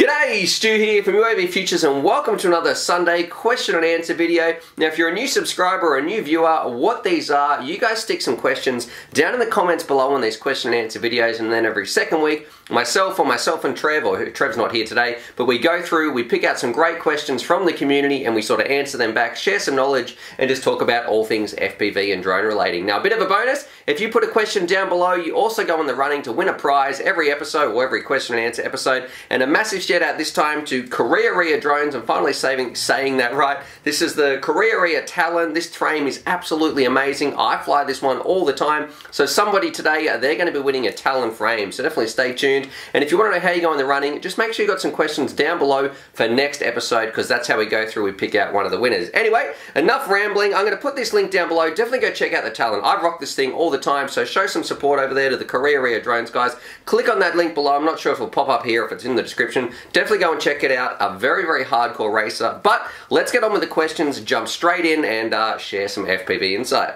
G'day, Stu here from UAVfutures and welcome to another Sunday question and answer video. Now if you're a new subscriber or a new viewer, what these are, you guys stick some questions down in the comments below on these question and answer videos, and then every second week, myself and Trev, or Trev's not here today, but we go through, we pick out some great questions from the community and we sort of answer them back, share some knowledge and just talk about all things FPV and drone relating. Now a bit of a bonus, if you put a question down below, you also go in the running to win a prize every episode or every question and answer episode, and a massive shout out this time to Korea Drones. I'm finally saying that right. This is the Korea Talon. This frame is absolutely amazing. I fly this one all the time. So somebody today, they're going to be winning a Talon frame. So definitely stay tuned. And if you want to know how you go in the running, just make sure you got some questions down below for next episode, because that's how we go through. We pick out one of the winners. Anyway, enough rambling. I'm going to put this link down below. Definitely go check out the Talon. I rock this thing all the time. So show some support over there to the Korea Drones guys. Click on that link below. I'm not sure if it'll pop up here, if it's in the description. Definitely go and check it out. A very, very hardcore racer. But let's get on with the questions, jump straight in and share some FPV insight.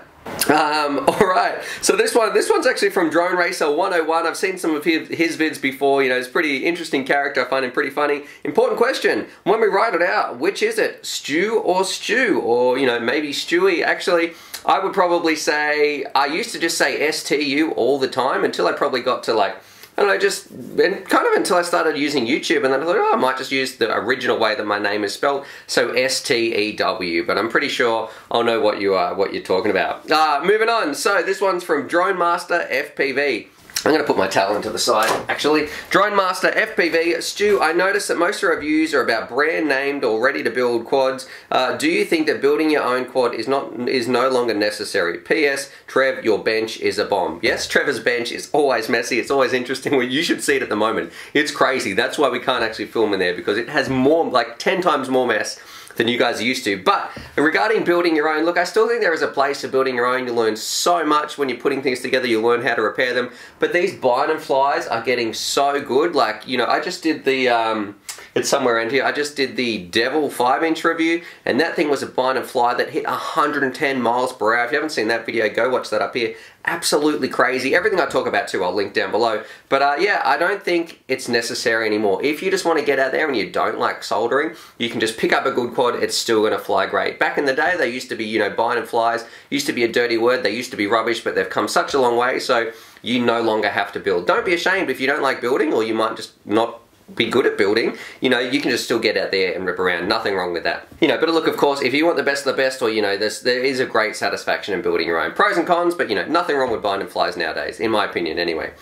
Alright, so this one's actually from Drone Racer 101. I've seen some of his vids before. You know, he's a pretty interesting character. I find him pretty funny. Important question. When we write it out, which is it? Stu or Stew? Or, you know, maybe Stewie? Actually, I would probably say, I used to just say STU all the time until I probably got to like, I don't know, just kind of until I started using YouTube, and then I thought, oh, I might just use the original way that my name is spelled, so S-T-E-W, but I'm pretty sure I'll know what you're talking about. Moving on, so this one's from Drone Master FPV. I'm going to put my Talon to the side, actually. Drone Master FPV. Stu, I noticed that most of your reviews are about brand named or ready to build quads. Do you think that building your own quad is no longer necessary? P.S. Trev, your bench is a bomb. Yes, Trevor's bench is always messy. It's always interesting. Well, you should see it at the moment. It's crazy. That's why we can't actually film in there, because it has more, like 10 times more mess than you guys are used to. But regarding building your own, look, I still think there is a place for building your own. You learn so much when you're putting things together. You learn how to repair them. But these bind and flies are getting so good. Like, you know, I just did the it's somewhere around here. I just did the Devil 5-inch review, and that thing was a bind and fly that hit 110 miles per hour. If you haven't seen that video, go watch that up here. Absolutely crazy. Everything I talk about too, I'll link down below. But yeah, I don't think it's necessary anymore. If you just want to get out there and you don't like soldering, you can just pick up a good quad. It's still going to fly great. Back in the day, they used to be, you know, bind and flies used to be a dirty word. They used to be rubbish, but they've come such a long way, so you no longer have to build. Don't be ashamed if you don't like building, or you might just not be good at building. You know, you can just still get out there and rip around. Nothing wrong with that. You know, but look, of course, if you want the best of the best, or, you know, there is a great satisfaction in building your own. Pros and cons, but, you know, nothing wrong with bind and flies nowadays, in my opinion anyway.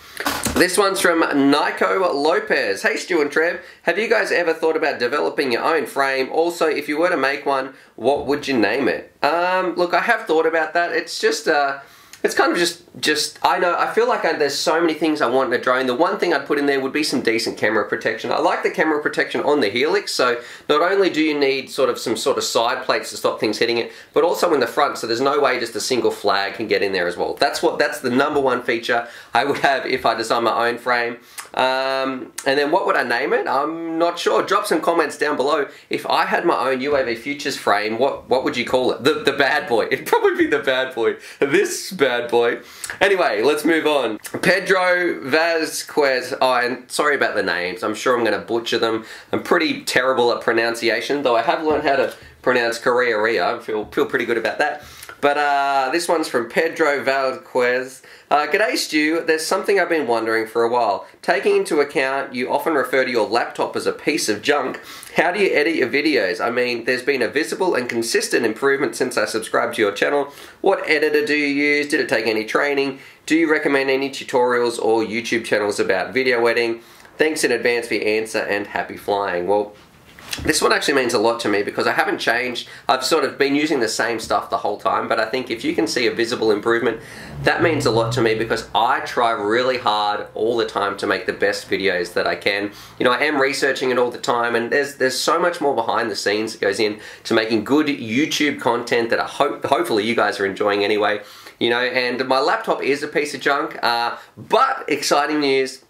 This one's from Nico Lopez. Hey Stu and Trev, have you guys ever thought about developing your own frame? Also, if you were to make one, what would you name it? Look, I have thought about that. It's just, it's kind of just, I feel like there's so many things I want in a drone. The one thing I'd put in there would be some decent camera protection. I like the camera protection on the helix, so not only do you need some sort of side plates to stop things hitting it, but also in the front, so there's no way just a single flag can get in there as well. That's the number one feature I would have if I design my own frame. And then what would I name it? I'm not sure. Drop some comments down below. If I had my own UAVfutures frame, what would you call it? The bad boy. It'd probably be the bad boy. This bad boy. Anyway, let's move on. Pedro Vazquez. Oh, and sorry about the names. I'm sure I'm going to butcher them. I'm pretty terrible at pronunciation, though I have learned how to pronounce Korea. I feel pretty good about that. But this one's from Pedro Vazquez. G'day Stu, there's something I've been wondering for a while. Taking into account you often refer to your laptop as a piece of junk, how do you edit your videos? I mean, there's been a visible and consistent improvement since I subscribed to your channel. What editor do you use? Did it take any training? Do you recommend any tutorials or YouTube channels about video editing? Thanks in advance for your answer and happy flying. Well, this one actually means a lot to me because I haven't changed. I've sort of been using the same stuff the whole time, but I think if you can see a visible improvement, that means a lot to me because I try really hard all the time to make the best videos that I can. You know, I am researching it all the time, and there's so much more behind the scenes that goes in to making good YouTube content that hopefully you guys are enjoying anyway. You know, and my laptop is a piece of junk, but exciting news.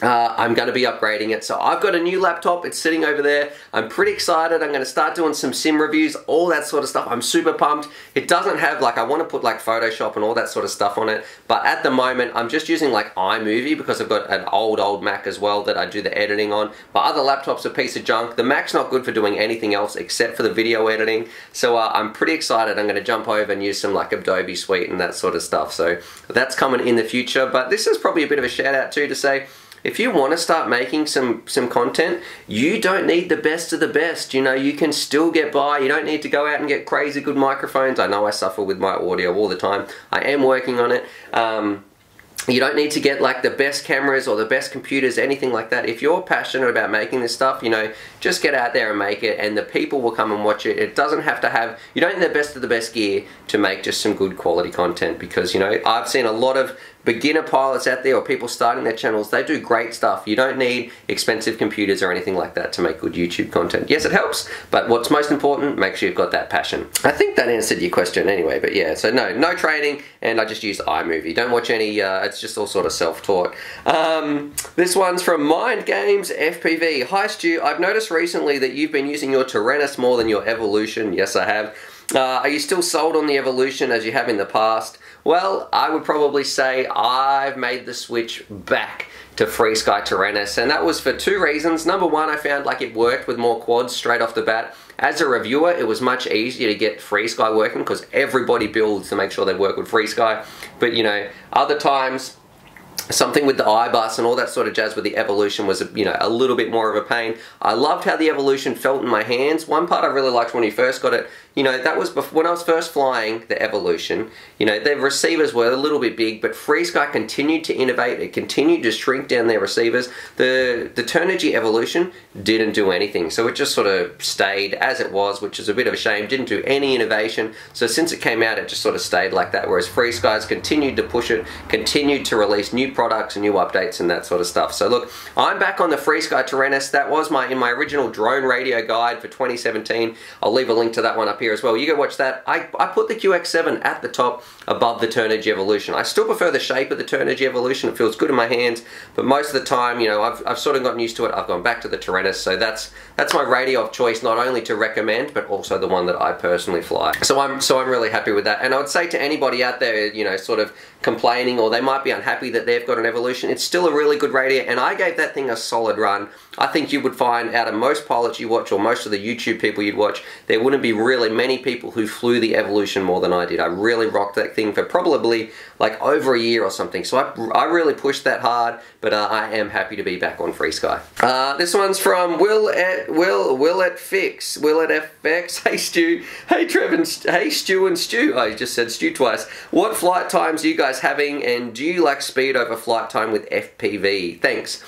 I'm going to be upgrading it. So I've got a new laptop, it's sitting over there. I'm pretty excited. I'm going to start doing some sim reviews, all that sort of stuff. I'm super pumped. It doesn't have like, I want to put like Photoshop and all that sort of stuff on it, but at the moment I'm just using like iMovie because I've got an old Mac as well that I do the editing on. My other laptop's a piece of junk. The Mac's not good for doing anything else except for the video editing. So I'm pretty excited. I'm going to jump over and use some like Adobe Suite and that sort of stuff. So that's coming in the future, but this is probably a bit of a shout out too to say, if you want to start making some content, you don't need the best of the best. You know, you can still get by. You don't need to go out and get crazy good microphones. I know I suffer with my audio all the time. I am working on it. You don't need to get like the best cameras or the best computers, anything like that. If you're passionate about making this stuff, you know, just get out there and make it, and the people will come and watch it. It doesn't have to have, you don't need the best of the best gear to make just some good quality content, because, you know, I've seen a lot of beginner pilots out there or people starting their channels. They do great stuff. You don't need expensive computers or anything like that to make good YouTube content. Yes, it helps, but what's most important, make sure you've got that passion. I think that answered your question anyway, but yeah, so no training, and I just use iMovie. Don't watch any, it's just all sort of self-taught. This one's from Mind Games FPV. Hi Stu, I've noticed recently that you've been using your Tyrannus more than your Evolution. Yes, I have. Are you still sold on the Evolution as you have in the past? Well, I would probably say I've made the switch back to FreeSky Tyrannus, and that was for two reasons. Number one, I found like it worked with more quads straight off the bat. As a reviewer, it was much easier to get FreeSky working because everybody builds to make sure they work with FreeSky. But you know, other times, something with the iBus and all that sort of jazz with the Evolution was, you know, a little bit more of a pain. I loved how the Evolution felt in my hands. One part I really liked when you first got it, you know, that was before, when I was first flying the Evolution, you know, their receivers were a little bit big, but FreeSky continued to innovate. It continued to shrink down their receivers. The Turnigy Evolution didn't do anything, so it just sort of stayed as it was, which is a bit of a shame. Didn't do any innovation, so since it came out, it just sort of stayed like that, whereas FreeSky's continued to push it, continued to release new products and new updates and that sort of stuff. So look, I'm back on the FreeSky Tyrannus. That was in my original drone radio guide for 2017. I'll leave a link to that one up here as well. You go watch that. I put the QX7 at the top above the Turnigy Evolution. I still prefer the shape of the Turnigy Evolution. It feels good in my hands, but most of the time, you know, I've sort of gotten used to it. I've gone back to the Tyrannus, so that's my radio of choice, not only to recommend, but also the one that I personally fly. So I'm really happy with that. And I would say to anybody out there, you know, sort of complaining, or they might be unhappy that they've got an Evolution, it's still a really good radio, and I gave that thing a solid run. I think you would find out of most pilots you watch, or most of the YouTube people you'd watch, there wouldn't be really many people who flew the Evolution more than I did. I really rocked that thing for probably like over a year or something, so I really pushed that hard, but I am happy to be back on FreeSky. This one's from Will at FX. Hey Stu, hey Trev, and hey Stu and Stu. Oh, he just said Stu twice. What flight times are you guys having, and do you like speed over flight time with FPV? Thanks.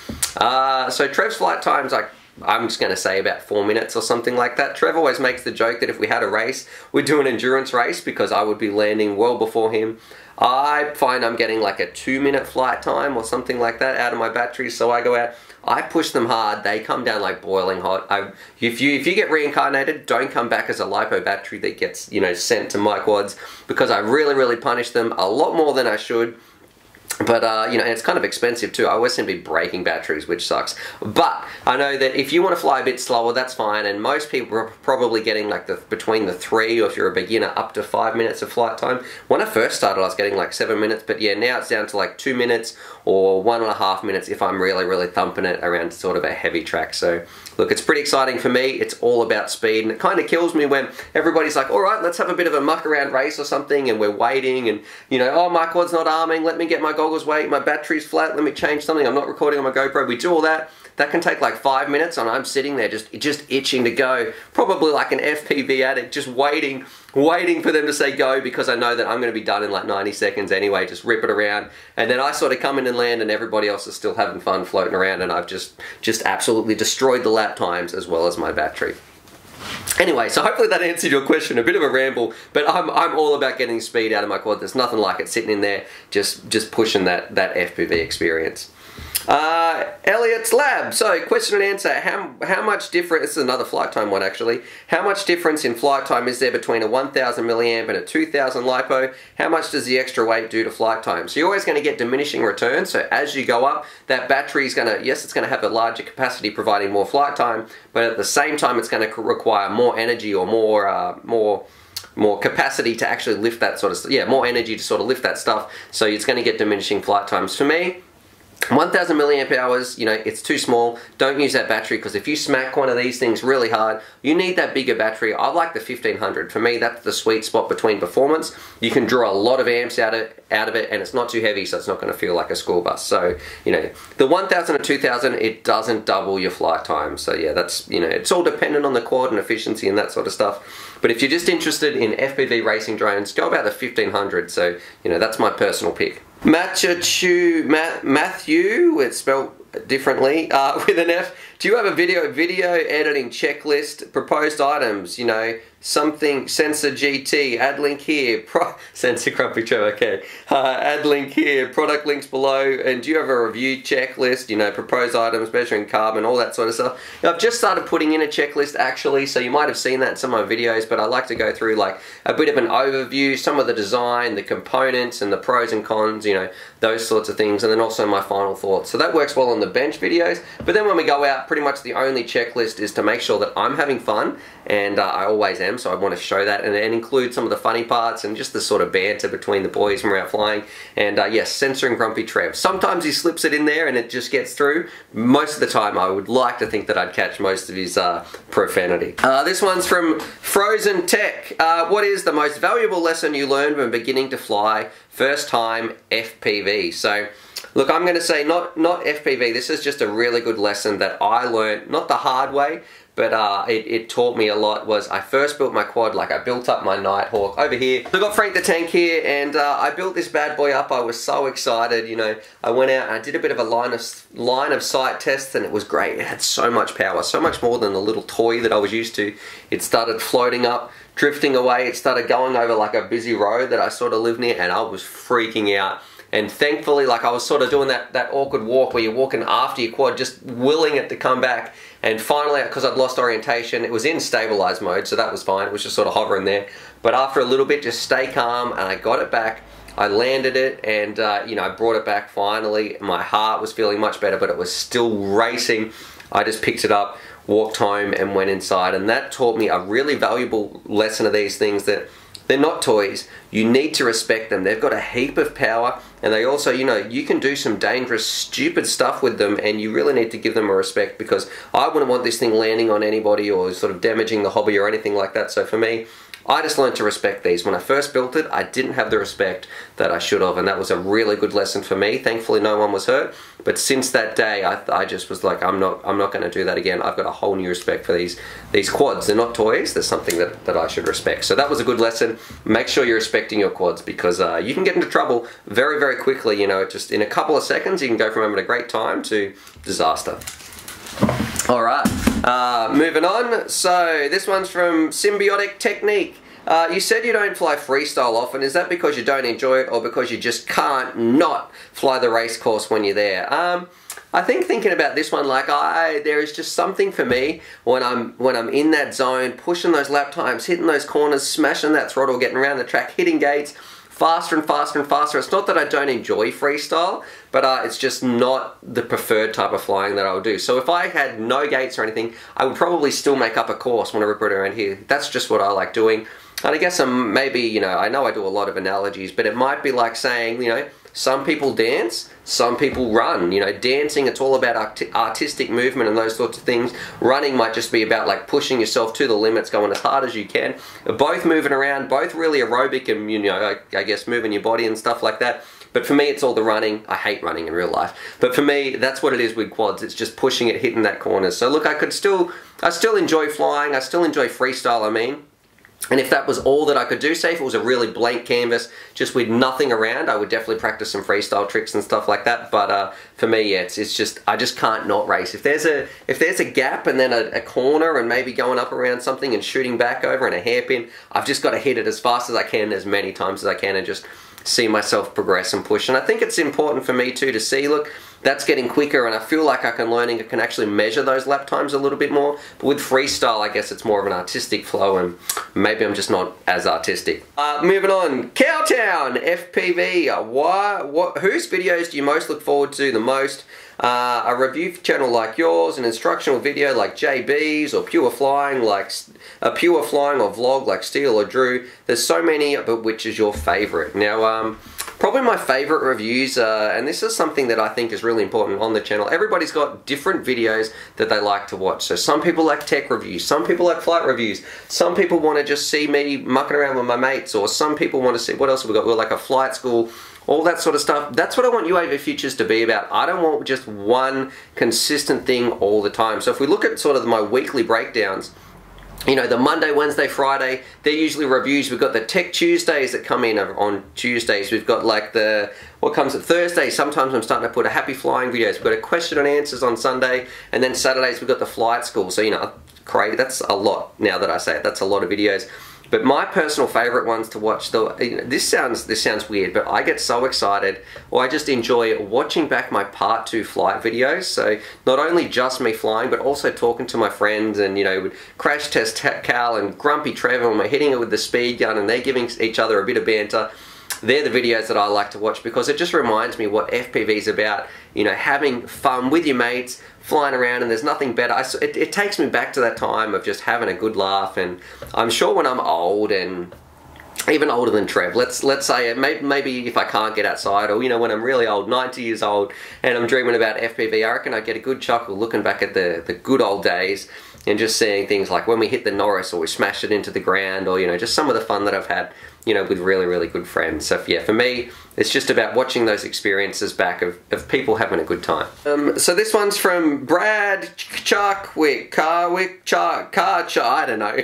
So Trev's flight times, I'm just going to say about 4 minutes or something like that. Trev always makes the joke that if we had a race, we'd do an endurance race because I would be landing well before him. I find I'm getting like a 2-minute flight time or something like that out of my batteries, so I go out, I push them hard, they come down like boiling hot. If you get reincarnated, don't come back as a LiPo battery that gets, you know, sent to my quads, because I really punish them a lot more than I should. But, you know, and it's kind of expensive too. I always seem to be breaking batteries, which sucks. But I know that if you want to fly a bit slower, that's fine. And most people are probably getting like between the 3, or if you're a beginner, up to 5 minutes of flight time. When I first started, I was getting like 7 minutes. But yeah, now it's down to like 2 minutes or 1.5 minutes if I'm really thumping it around sort of a heavy track. So look, it's pretty exciting for me. It's all about speed. And it kind of kills me when everybody's like, all right, let's have a bit of a muck around race or something. And we're waiting and, you know, oh, my quad's not arming. Let me get my goggles weight, my battery's flat, let me change something, I'm not recording on my GoPro. We do all that. That can take like 5 minutes, and I'm sitting there just itching to go, probably like an FPV addict, just waiting for them to say go, because I know that I'm going to be done in like 90 seconds anyway, just rip it around, and then I sort of come in and land, and everybody else is still having fun floating around, and I've just absolutely destroyed the lap times as well as my battery. Anyway, so hopefully that answered your question. A bit of a ramble, but I'm all about getting speed out of my quad. There's nothing like it sitting in there, just pushing that FPV experience. Elliot's Lab. So, question and answer. How much difference, this is another flight time one actually. How much difference in flight time is there between a 1000 milliamp and a 2000 LiPo? How much does the extra weight do to flight time? So you're always going to get diminishing returns. So as you go up, that battery is going to, yes, it's going to have a larger capacity providing more flight time, but at the same time it's going to require more energy or more capacity to actually lift that sort of, yeah, more energy to sort of lift that stuff. So it's going to get diminishing flight times. For me, 1000 milliamp hours, you know, it's too small. Don't use that battery, because if you smack one of these things really hard, you need that bigger battery. I like the 1500. For me, that's the sweet spot between performance. You can draw a lot of amps out of it, and it's not too heavy, so it's not going to feel like a school bus. So, you know, the 1000 and 2000, it doesn't double your flight time. So yeah, that's, you know, it's all dependent on the quad and efficiency and that sort of stuff. But if you're just interested in FPV racing drones, go about the 1500. So, you know, that's my personal pick. Matthew, it's spelled differently, with an F. Do you have a video editing checklist, proposed items, you know, something, sensor GT, add link here, sensor Grumpy Trevor, okay, add link here, product links below, and do you have a review checklist, you know, proposed items, measuring carbon, all that sort of stuff. Now, I've just started putting in a checklist actually, so you might have seen that in some of my videos, but I like to go through like a bit of an overview, some of the design, the components, and the pros and cons, you know, those sorts of things, and then also my final thoughts. So that works well on the bench videos, but then when we go out, pretty much the only checklist is to make sure that I'm having fun, and I always am, so I want to show that and include some of the funny parts and just the sort of banter between the boys when we're out flying. And yes, censoring Grumpy Trev. Sometimes he slips it in there and it just gets through. Most of the time I would like to think that I'd catch most of his profanity. This one's from Frozen Tech. What is the most valuable lesson you learned when beginning to fly first time FPV? So look, I'm going to say not FPV. This is just a really good lesson that I learned, not the hard way, but it taught me a lot. Was I first built my quad, like I built up my Nighthawk over here. So I got Frank the Tank here, and I built this bad boy up. I was so excited, you know. I went out and I did a bit of a line of sight test, and it was great. It had so much power, so much more than the little toy that I was used to. It started floating up, drifting away. It started going over like a busy road that I sort of live near, and I was freaking out. And thankfully, like I was sort of doing that awkward walk where you're walking after your quad, just willing it to come back. And finally, because I'd lost orientation, it was in stabilized mode, so that was fine. It was just sort of hovering there. But after a little bit, just stay calm, and I got it back. I landed it, and you know, I brought it back finally. My heart was feeling much better, but it was still racing. I just picked it up, walked home, and went inside. And that taught me a really valuable lesson of these things, that they're not toys. You need to respect them. They've got a heap of power, and they also, you know, you can do some dangerous, stupid stuff with them, and you really need to give them a respect, because I wouldn't want this thing landing on anybody or sort of damaging the hobby or anything like that. So for me, I just learned to respect these. When I first built it, I didn't have the respect that I should have, and that was a really good lesson for me. Thankfully, no one was hurt. But since that day, I just was like, I'm not going to do that again. I've got a whole new respect for these quads. They're not toys. They're something that I should respect. So that was a good lesson. Make sure you're respecting your quads, because you can get into trouble very, very quickly. You know, just in a couple of seconds, you can go from having a great time to disaster. Alright, moving on. So this one's from Symbiotic Technique. You said you don't fly freestyle often. Is that because you don't enjoy it, or because you just can't not fly the race course when you're there? I think thinking about this one, like there is just something for me when I'm in that zone, pushing those lap times, hitting those corners, smashing that throttle, getting around the track, hitting gates faster and faster and faster. It's not that I don't enjoy freestyle, but it's just not the preferred type of flying that I would do. So if I had no gates or anything, I would probably still make up a course when I rip it around here. That's just what I like doing. And I guess maybe, you know I do a lot of analogies, but it might be like saying, you know, some people dance, some people run. You know, dancing, it's all about artistic movement and those sorts of things. Running might just be about like pushing yourself to the limits, going as hard as you can. Both moving around, both really aerobic and, you know, I guess moving your body and stuff like that. But for me, it's all the running. I hate running in real life. But for me, that's what it is with quads. It's just pushing it, hitting that corner. So look, I still enjoy flying. I still enjoy freestyle, I mean. And if that was all that I could do, say if it was a really blank canvas, just with nothing around, I would definitely practice some freestyle tricks and stuff like that. But for me, yeah, it's just, I just can't not race. If there's a gap and then a corner and maybe going up around something and shooting back over and a hairpin, I've just got to hit it as fast as I can, as many times as I can, and just see myself progress and push. And I think it's important for me too to see, look, that's getting quicker, and I feel like I can actually measure those lap times a little bit more. But with freestyle, I guess it's more of an artistic flow, and maybe I'm just not as artistic. Moving on, Cowtown FPV. Whose videos do you most look forward to the most? A review channel like yours, an instructional video like JB's, or pure flying or vlog like Steele or Drew. There's so many, but which is your favorite? Now, probably my favorite reviews, and this is something that I think is really important on the channel. Everybody's got different videos that they like to watch. So some people like tech reviews, some people like flight reviews, some people want to just see me mucking around with my mates, or some people want to see, what else have we got? We're like a flight school, all that sort of stuff. That's what I want UAVfutures to be about. I don't want just one consistent thing all the time. So if we look at sort of my weekly breakdowns, you know, the Monday, Wednesday, Friday, they're usually reviews. We've got the Tech Tuesdays that come in on Tuesdays. We've got like what comes at Thursday. Sometimes I'm starting to put a happy flying videos. We've got a question and answers on Sunday. And then Saturdays we've got the flight school. So, you know, crazy. That's a lot now that I say it. That's a lot of videos. But my personal favorite ones to watch, this sounds weird, but I get so excited, or I just enjoy watching back my part 2 flight videos. So not only just me flying, but also talking to my friends, and, you know, with Crash Test Cal and Grumpy Trevor, and we're hitting it with the speed gun, and they're giving each other a bit of banter. They're the videos that I like to watch, because it just reminds me what FPV is about. You know, having fun with your mates, flying around, and there's nothing better. It takes me back to that time of just having a good laugh. And I'm sure when I'm old, and even older than Trev, let's say maybe if I can't get outside, or, you know, when I'm really old, 90 years old, and I'm dreaming about FPV, I reckon I get a good chuckle looking back at the good old days, and just seeing things like when we hit the Norris, or we smashed it into the ground, or, you know, just some of the fun that I've had, you know, with really, really good friends. So yeah, for me, it's just about watching those experiences back of people having a good time. So this one's from Brad Charkwick, I don't know.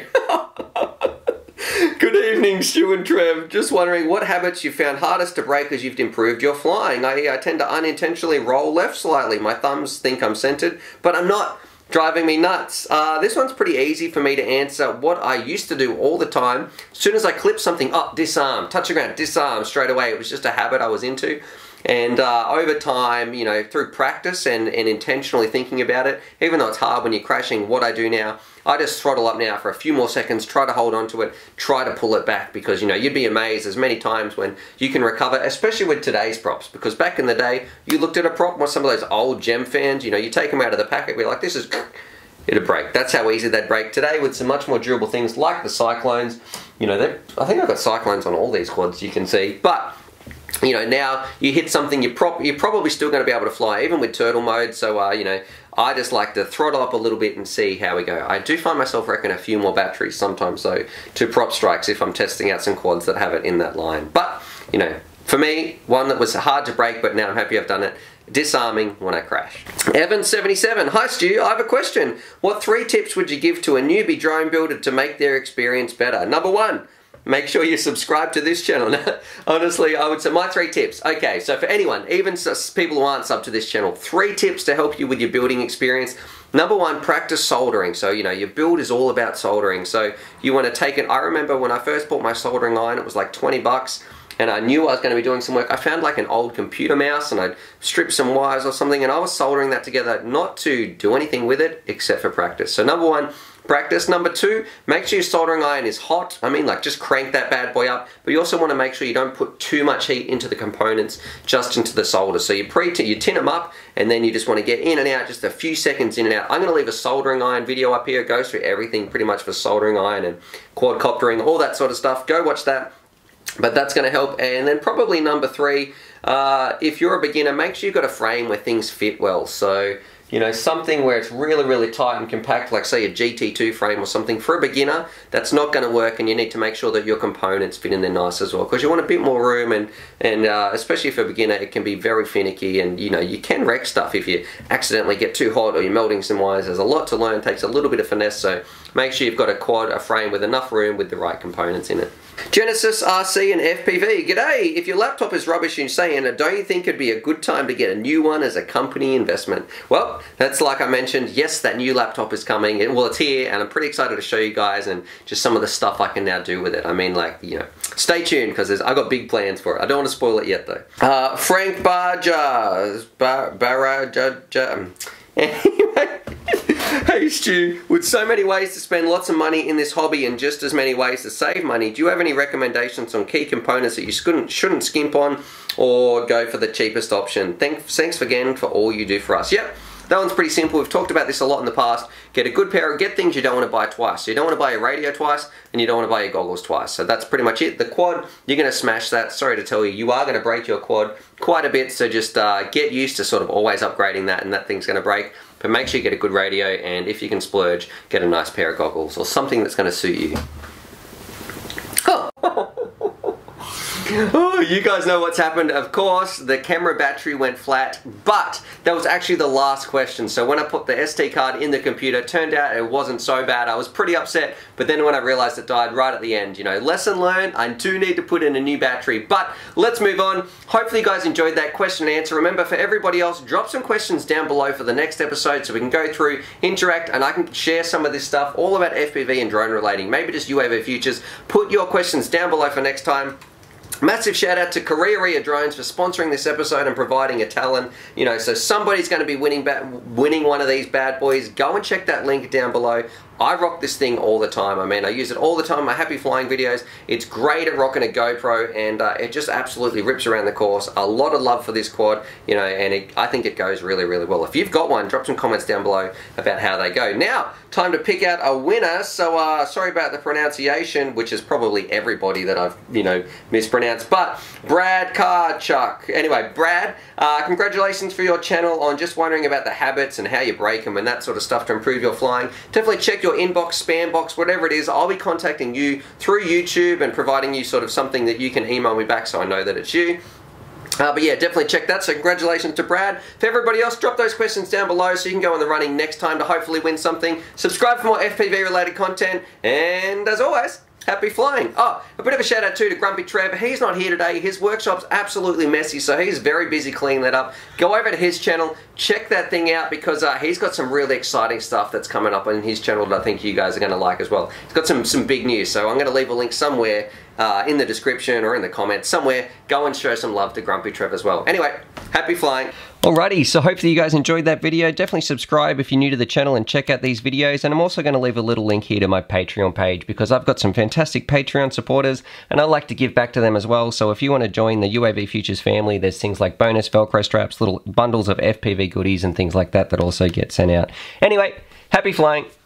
Good evening, Stu and Trev. Just wondering what habits you found hardest to break as you've improved your flying. I tend to unintentionally roll left slightly. My thumbs think I'm centered, but I'm not. Driving me nuts. This one's pretty easy for me to answer. What I used to do all the time, as soon as I clipped something, disarm, touch the ground, disarm straight away. It was just a habit I was into. And over time, you know, through practice and intentionally thinking about it, even though it's hard when you're crashing, what I do now, I just throttle up now for a few more seconds, try to hold on to it, try to pull it back, because, you know, you'd be amazed as many times when you can recover, especially with today's props, because back in the day, you looked at a prop with some of those old gem fans, you know, you take them out of the packet, be like, this is, it'll break. That's how easy they'd break. Today, with some much more durable things like the Cyclones, you know, I think I've got Cyclones on all these quads, you can see, but you know, now you hit something, you're probably still going to be able to fly, even with turtle mode. So, you know, I just like to throttle up a little bit and see how we go. I do find myself wrecking a few more batteries sometimes, though, to prop strikes if I'm testing out some quads that have it in that line. But, you know, for me, one that was hard to break, but now I'm happy I've done it, disarming when I crash. Evan77, hi Stu, I have a question. What 3 tips would you give to a newbie drone builder to make their experience better? Number 1, make sure you subscribe to this channel. Honestly, I would say my 3 tips. Okay, so for anyone, even people who aren't sub to this channel, 3 tips to help you with your building experience. Number 1, practice soldering. So, you know, your build is all about soldering. So you want to take it. I remember when I first bought my soldering iron, it was like 20 bucks. And I knew I was going to be doing some work. I found like an old computer mouse, and I'd stripped some wires or something, and I was soldering that together, not to do anything with it except for practice. So number 1, practice. Number 2, make sure your soldering iron is hot. I mean, like, just crank that bad boy up. But you also want to make sure you don't put too much heat into the components, just into the solder. So you tin them up, and then you just want to get in and out, just a few seconds in and out. I'm going to leave a soldering iron video up here. It goes through everything pretty much for soldering iron and quadcoptering, all that sort of stuff. Go watch that. But that's going to help. And then probably number 3, if you're a beginner, make sure you've got a frame where things fit well. So, you know, something where it's really, really tight and compact, like say a GT2 frame or something. For a beginner, that's not going to work, and you need to make sure that your components fit in there nice as well, because you want a bit more room, and especially for a beginner, it can be very finicky, and, you know, you can wreck stuff if you accidentally get too hot or you're melting some wires. There's a lot to learn, takes a little bit of finesse, so make sure you've got a frame with enough room with the right components in it. Genesis RC and FPV, g'day! If your laptop is rubbish and you're saying, don't you think it'd be a good time to get a new one as a company investment? Well, that's like I mentioned, yes, that new laptop is coming. Well, it's here, and I'm pretty excited to show you guys and just some of the stuff I can now do with it. I mean, like, you know, stay tuned because I've got big plans for it. I don't want to spoil it yet, though. Frank Barja, anyway. Hey Stu, with so many ways to spend lots of money in this hobby and just as many ways to save money, do you have any recommendations on key components that you shouldn't skimp on or go for the cheapest option? Thanks again for all you do for us. Yep. That one's pretty simple. We've talked about this a lot in the past. Get things you don't want to buy twice. So you don't want to buy your radio twice, and you don't want to buy your goggles twice. So that's pretty much it. The quad, you're going to smash that. Sorry to tell you, you are going to break your quad quite a bit, so just get used to sort of always upgrading that, and that thing's going to break. But make sure you get a good radio, and if you can splurge, get a nice pair of goggles or something that's going to suit you. Oh, you guys know what's happened. Of course, the camera battery went flat, but that was actually the last question. So when I put the SD card in the computer, it turned out it wasn't so bad. I was pretty upset, but then when I realized it died right at the end, you know, lesson learned, I do need to put in a new battery. But let's move on. Hopefully you guys enjoyed that question and answer. Remember, for everybody else, drop some questions down below for the next episode so we can go through, interact, and I can share some of this stuff all about FPV and drone relating. Maybe just UAVfutures. Put your questions down below for next time. Massive shout out to Korea Drones for sponsoring this episode and providing a Talon. You know, so somebody's going to be winning one of these bad boys. Go and check that link down below. I rock this thing all the time. I mean, I use it all the time in my happy flying videos. It's great at rocking a GoPro, and it just absolutely rips around the course. A lot of love for this quad, you know, and I think it goes really, really well. If you've got one, drop some comments down below about how they go. Now, time to pick out a winner. So, sorry about the pronunciation, which is probably everybody that I've, you know, mispronounced, but Brad Karchuk. Anyway, Brad, congratulations for your channel on just wondering about the habits and how you break them and that sort of stuff to improve your flying. Definitely check your inbox, spam box, whatever it is. I'll be contacting you through YouTube and providing you sort of something that you can email me back so I know that it's you. But yeah, definitely check that. So congratulations to Brad. For everybody else, drop those questions down below so you can go in the running next time to hopefully win something. Subscribe for more FPV related content, and as always, happy flying. Oh, a bit of a shout out too to Grumpy Trev. He's not here today. His workshop's absolutely messy, so he's very busy cleaning that up. Go over to his channel, check that thing out, because he's got some really exciting stuff that's coming up on his channel that I think you guys are going to like as well. He's got some big news, so I'm going to leave a link somewhere in the description or in the comments somewhere. Go and show some love to Grumpy Trev as well. Anyway, happy flying. Alrighty, so hopefully you guys enjoyed that video. Definitely subscribe if you're new to the channel and check out these videos. And I'm also going to leave a little link here to my Patreon page because I've got some fantastic Patreon supporters and I like to give back to them as well. So if you want to join the UAVfutures family, there's things like bonus Velcro straps, little bundles of FPV goodies and things like that that also get sent out. Anyway, happy flying.